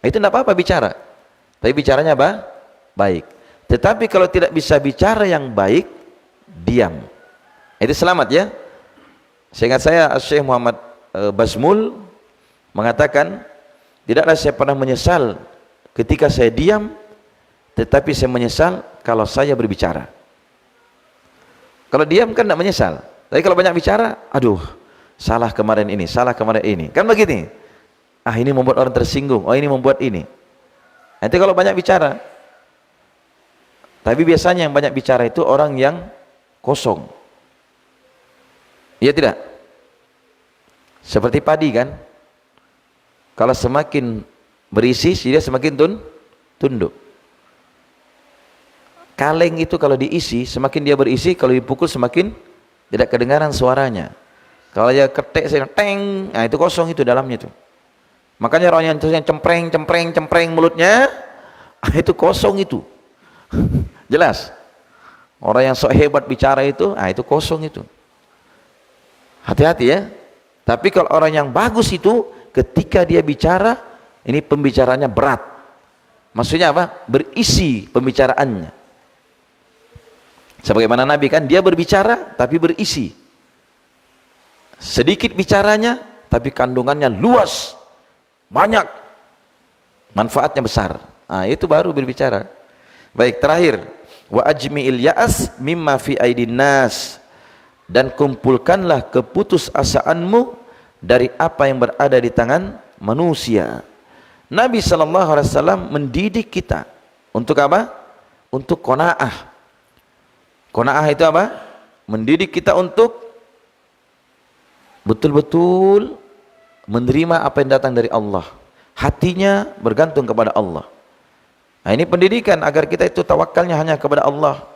S1: Itu tidak apa-apa bicara. Tapi bicaranya apa? Baik. Tetapi kalau tidak bisa bicara yang baik, diam. Itu selamat ya. Seingat saya Syekh Muhammad Bazmul mengatakan, tidaklah saya pernah menyesal ketika saya diam, tetapi saya menyesal kalau saya berbicara. Kalau diam kan tidak menyesal. Tapi kalau banyak bicara, aduh, salah kemarin ini, salah kemarin ini. Kan begini. Ah, ini membuat orang tersinggung. Oh, ini membuat ini. Nanti kalau banyak bicara. Tapi biasanya yang banyak bicara itu orang yang kosong. Iya tidak? Seperti padi kan? Kalau semakin berisi, dia semakin tunduk. Kaleng itu kalau diisi, semakin dia berisi, kalau dipukul semakin tidak kedengaran suaranya. Kalau dia ketek, teng, nah itu kosong itu dalamnya tuh. Makanya orang yang terusnya cempreng mulutnya, itu kosong itu. Jelas. Orang yang sok hebat bicara itu, itu kosong itu. Hati-hati ya. Tapi kalau orang yang bagus itu, ketika dia bicara, ini pembicaranya berat. Maksudnya apa? Berisi pembicaraannya. Sebagaimana Nabi kan, dia berbicara tapi berisi. Sedikit bicaranya tapi kandungannya luas, banyak, manfaatnya besar. Nah, itu baru berbicara. Baik, terakhir, wa ajmi'il ya'as mimma fi aidin nas, dan kumpulkanlah keputusasaanmu dari apa yang berada di tangan manusia. Nabi SAW mendidik kita untuk apa? Untuk qanaah. Qanaah itu apa? Mendidik kita untuk betul-betul menerima apa yang datang dari Allah. Hatinya bergantung kepada Allah. Nah, ini pendidikan agar kita itu tawakalnya hanya kepada Allah.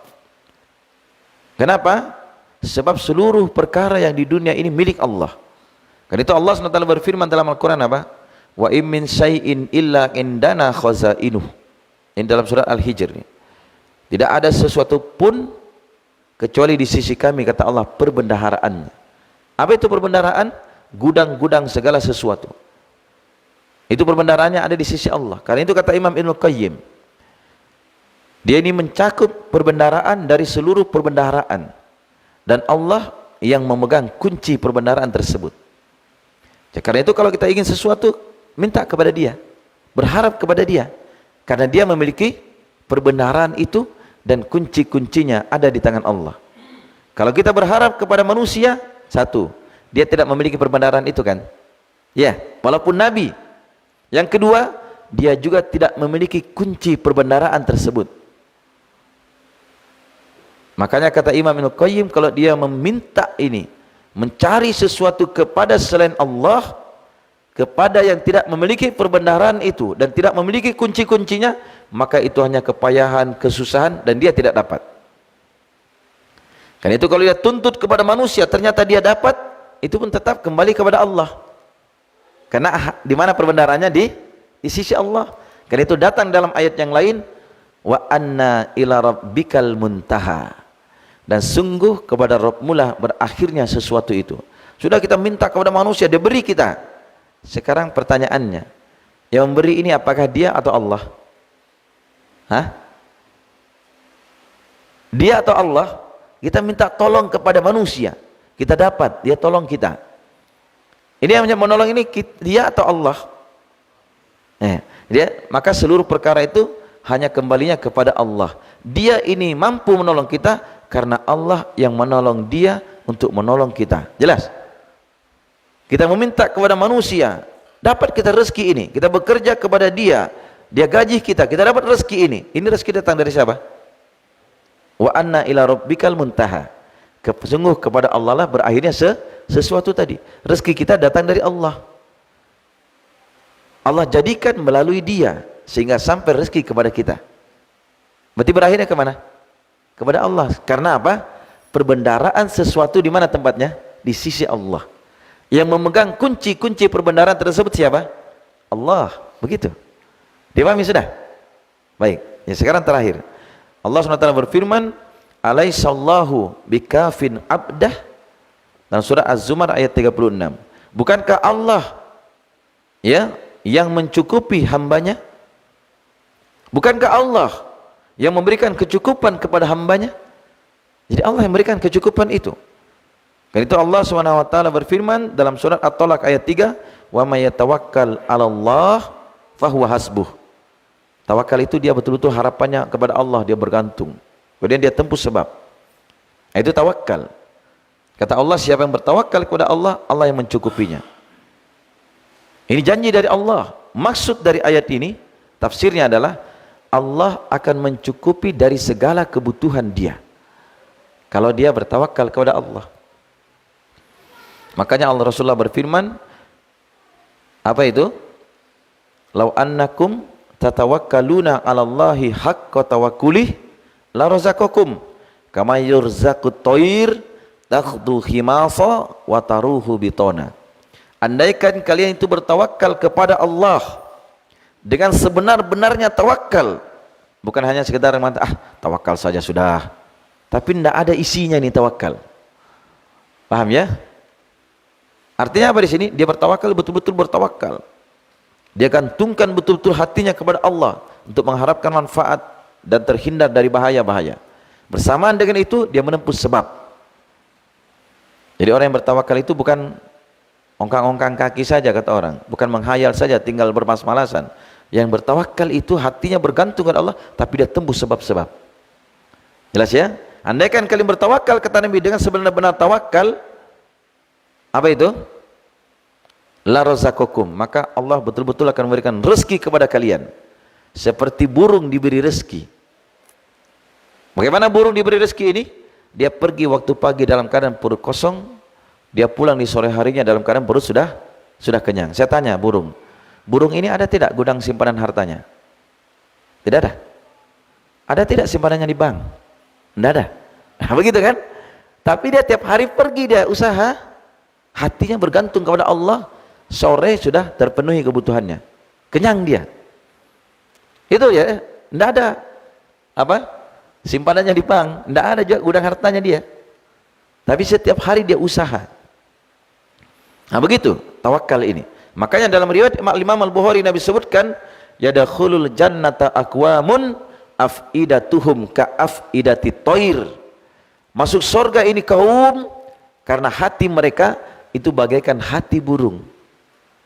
S1: Kenapa? Sebab seluruh perkara yang di dunia ini milik Allah. Karena itu Allah SWT berfirman dalam Al-Quran apa? Wa im min syai'in illa indana khazainuh. Ini dalam surat Al-Hijr. Tidak ada sesuatu pun kecuali di sisi kami, kata Allah, perbendaharaan. Apa itu perbendaharaan? Gudang-gudang segala sesuatu. Itu perbendaharaannya ada di sisi Allah. Karena itu kata Imam Ibnu Qayyim, dia ini mencakup perbendaharaan dari seluruh perbendaharaan, dan Allah yang memegang kunci perbendaharaan tersebut. Karena itu kalau kita ingin sesuatu, minta kepada Dia, berharap kepada Dia, karena Dia memiliki perbendaharaan itu dan kunci-kuncinya ada di tangan Allah. Kalau kita berharap kepada manusia, satu, dia tidak memiliki perbendaharaan itu kan, ya, walaupun Nabi. Yang kedua, dia juga tidak memiliki kunci perbendaharaan tersebut. Makanya kata Imam Ibnu Qayyim, kalau dia meminta ini, mencari sesuatu kepada selain Allah, kepada yang tidak memiliki perbendaharaan itu dan tidak memiliki kunci-kuncinya, maka itu hanya kepayahan, kesusahan, dan dia tidak dapat. Karena itu kalau dia tuntut kepada manusia, ternyata dia dapat, itu pun tetap kembali kepada Allah. Karena di mana perbendaharannya? Di sisi Allah. Karena itu datang dalam ayat yang lain, wa anna ila rabbikal muntaha, dan sungguh kepada Rabbmu lah berakhirnya sesuatu itu. Sudah kita minta kepada manusia, dia beri kita. Sekarang pertanyaannya, yang memberi ini apakah dia atau Allah? Hah? Dia atau Allah? Kita minta tolong kepada manusia, kita dapat, dia tolong kita. Ini yang menolong ini dia atau Allah? Maka seluruh perkara itu hanya kembalinya kepada Allah. Dia ini mampu menolong kita karena Allah yang menolong dia untuk menolong kita. Jelas? Kita meminta kepada manusia, dapat kita rezeki ini. Kita bekerja kepada dia, dia gaji kita, kita dapat rezeki ini. Ini rezeki datang dari siapa? Wa anna ila rabbikal muntaha. Sungguh kepada Allah lah berakhirnya sesuatu tadi. Rezeki kita datang dari Allah. Allah jadikan melalui dia sehingga sampai rezeki kepada kita. Berarti berakhirnya kemana? Kepada Allah. Karena apa? Perbendaharaan sesuatu di mana tempatnya? Di sisi Allah. Yang memegang kunci-kunci perbendaharaan tersebut siapa? Allah. Begitu. Dipahami sudah? Baik. Ya, sekarang terakhir. Allah SWT berfirman, alaihissallahu bikafin abdah, dalam surah Az-Zumar ayat 36. Bukankah Allah yang mencukupi hambanya? Bukankah Allah yang memberikan kecukupan kepada hambanya? Jadi Allah yang memberikan kecukupan itu. Karena itu Allah SWT berfirman dalam surat At-Talaq ayat 3, wa may yatawakkal 'alallah fahuwa hasbuh. Tawakal itu dia betul-betul harapannya kepada Allah, dia bergantung. Kemudian dia tempuh sebab. Itu tawakal. Kata Allah, siapa yang bertawakal kepada Allah, Allah yang mencukupinya. Ini janji dari Allah. Maksud dari ayat ini, tafsirnya adalah Allah akan mencukupi dari segala kebutuhan dia kalau dia bertawakal kepada Allah. Makanya Allah Rasulullah berfirman, apa itu? Lau annakum tatawakkaluna 'alallahi haqqa tawakkulih la razaqakum kama yurzaqut thair takhdu khimasa wa taruhu bitona. Andaikan kalian itu bertawakal kepada Allah dengan sebenar-benarnya tawakal, bukan hanya sekedar tawakal saja sudah, tapi tidak ada isinya nih tawakal. Paham ya? Artinya apa di sini? Dia bertawakal, betul-betul bertawakal. Dia gantungkan betul-betul hatinya kepada Allah. untuk mengharapkan manfaat dan terhindar dari bahaya-bahaya. Bersamaan dengan itu dia menempuh sebab. Jadi orang yang bertawakal itu bukan ongkang-ongkang kaki saja kata orang, bukan menghayal saja tinggal bermas-malasan. Yang bertawakal itu hatinya bergantung kepada Allah, tapi dia tembus sebab-sebab. Jelas ya? Andaikan kalian bertawakal kata Nabi dengan sebenar-benar tawakal, apa itu? La razaqakum, maka Allah betul-betul akan memberikan rezeki kepada kalian. Seperti burung diberi rezeki. Bagaimana burung diberi rezeki ini? Dia pergi waktu pagi dalam keadaan perut kosong, dia pulang di sore harinya dalam keadaan perut sudah kenyang. Saya tanya burung ini ada tidak gudang simpanan hartanya? Tidak ada. Ada tidak simpanannya di bank? Tidak ada. Nah, begitu kan? Tapi dia tiap hari pergi, dia usaha, hatinya bergantung kepada Allah. Sore sudah terpenuhi kebutuhannya, kenyang dia. Itu ya, tidak ada apa simpanannya di bank, tidak ada juga gudang hartanya dia. Tapi setiap hari dia usaha. Nah begitu tawakal ini. Makanya dalam riwayat Imam Al-Bukhari Nabi sebutkan, yadkhulul jannata aqwamun afidatuhum ka afidati thair. Masuk surga ini kaum karena hati mereka itu bagaikan hati burung.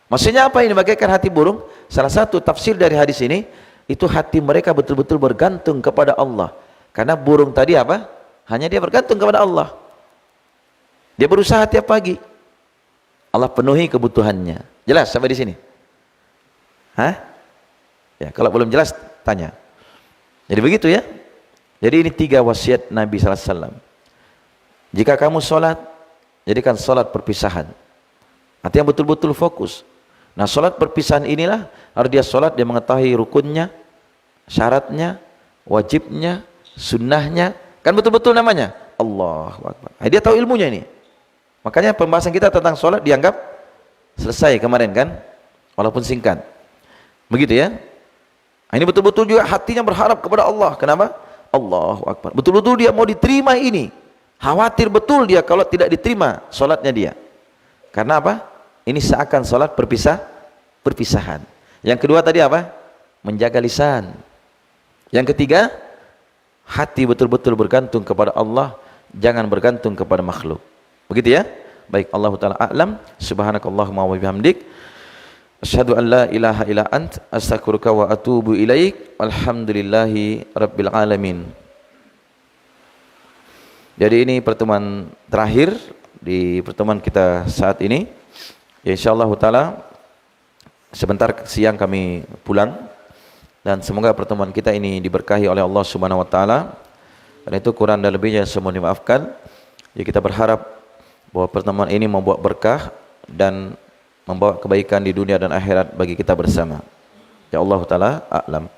S1: Maksudnya apa ini bagaikan hati burung? Salah satu tafsir dari hadis ini, itu hati mereka betul-betul bergantung kepada Allah. Karena burung tadi apa? Hanya dia bergantung kepada Allah. Dia berusaha tiap pagi. Allah penuhi kebutuhannya. Jelas sampai di sini? Hah? Ya, kalau belum jelas tanya. Jadi begitu ya. Jadi ini 3 wasiat Nabi sallallahu alaihi wasallam. Jika kamu sholat, jadikan sholat perpisahan. Artinya betul-betul fokus. Nah, sholat perpisahan inilah harus dia sholat, dia mengetahui rukunnya, syaratnya, wajibnya, sunnahnya, kan betul-betul namanya Allahu Akbar. Nah, dia tahu ilmunya ini. Makanya pembahasan kita tentang sholat dianggap selesai kemarin kan, walaupun singkat. Begitu ya. Nah, ini betul-betul juga hatinya berharap kepada Allah. Kenapa? Allahu Akbar. Betul-betul dia mau diterima ini. Khawatir betul dia kalau tidak diterima sholatnya dia. Karena apa? Ini seakan sholat perpisahan. Yang kedua tadi apa? Menjaga lisan. Yang ketiga, hati betul-betul bergantung kepada Allah, jangan bergantung kepada makhluk. Begitu ya? Baik, Allah Ta'ala a'lam. Subhanakallahumma wa bihamdik, asyhadu an la ilaha illa ant, astaghfiruka wa atubu ilaik. Alhamdulillahi rabbil alamin. Jadi ini pertemuan terakhir di pertemuan kita saat ini. Ya, insyaallah taala sebentar siang kami pulang, dan semoga pertemuan kita ini diberkahi oleh Allah Subhanahu wa taala. Dan itu kurang dan lebihnya semua dimaafkan. Ya, kita berharap bahwa pertemuan ini membawa berkah dan membawa kebaikan di dunia dan akhirat bagi kita bersama. Ya Allah taala a'lam.